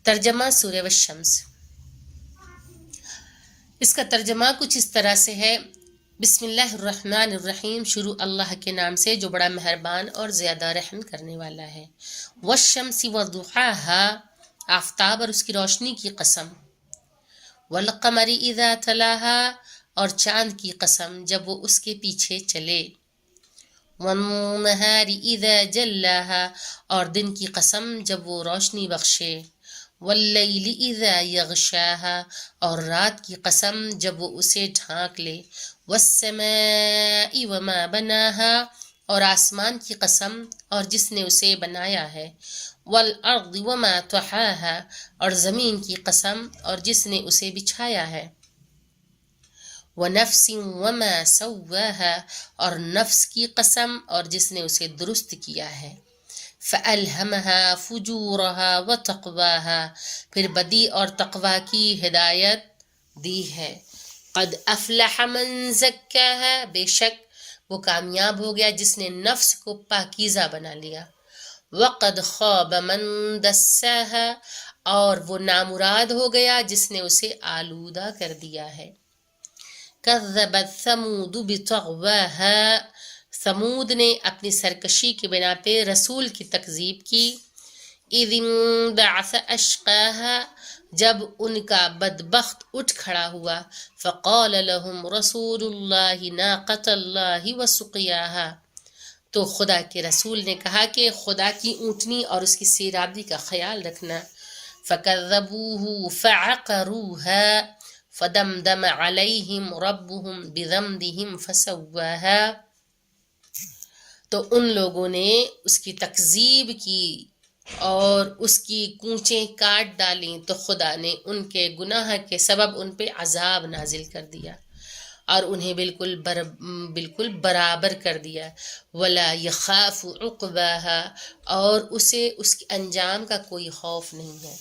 ترجمہ سورہ والشمس۔ اس کا ترجمہ کچھ اس طرح سے ہے: بسم اللہ الرحمن الرحیم، شروع اللہ کے نام سے جو بڑا مہربان اور زیادہ رحم کرنے والا ہے۔ والشمس وضحاها، آفتاب اور اس کی روشنی کی قسم۔ والقمر اذا تلاها، اور چاند کی قسم جب وہ اس کے پیچھے چلے۔ والنہار اذا جلاها، اور دن کی قسم جب وہ روشنی بخشے۔ واللیل اذا یغشاها، اور رات کی قسم جب وہ اسے ڈھانک لے۔ والسماء وما بناها، اور آسمان کی قسم اور جس نے اسے بنایا ہے۔ والارض وما طحاها، اور زمین کی قسم اور جس نے اسے بچھایا ہے۔ ونفس وما سواها، اور نفس کی قسم اور جس نے اسے درست کیا ہے۔ فألہمها فجورها وتقواها، پھر بدی اور تقوی کی ہدایت دی ہے۔ قد افلح من زکاها، بے شک وہ کامیاب ہو گیا جس نے نفس کو پاکیزہ بنا لیا۔ وقد خاب من دساها، اور وہ نامراد ہو گیا جس نے اسے آلودہ کر دیا ہے۔ کذبت ثمود بطغواها، ثمود نے اپنی سرکشی کی بنا پہ رسول کی تکذیب کی۔ اذ انبعث اشقاها، جب ان کا بدبخت اٹھ کھڑا ہوا۔ فقال لهم رسول اللہ ناقۃ اللہ وسقیاها، تو خدا کے رسول نے کہا کہ خدا کی اونٹنی اور اس کی سیرابی کا خیال رکھنا۔ فکذبوه فعقروها، فدمدم علیہم ربهم بذنبهم فسواها، تو ان لوگوں نے اس کی تکذیب کی اور اس کی کونچیں کاٹ ڈالیں تو خدا نے ان کے گناہ کے سبب ان پہ عذاب نازل کر دیا اور انہیں بالکل برابر کر دیا۔ ولا یخاف عقباها، اور اسے اس کے انجام کا کوئی خوف نہیں ہے۔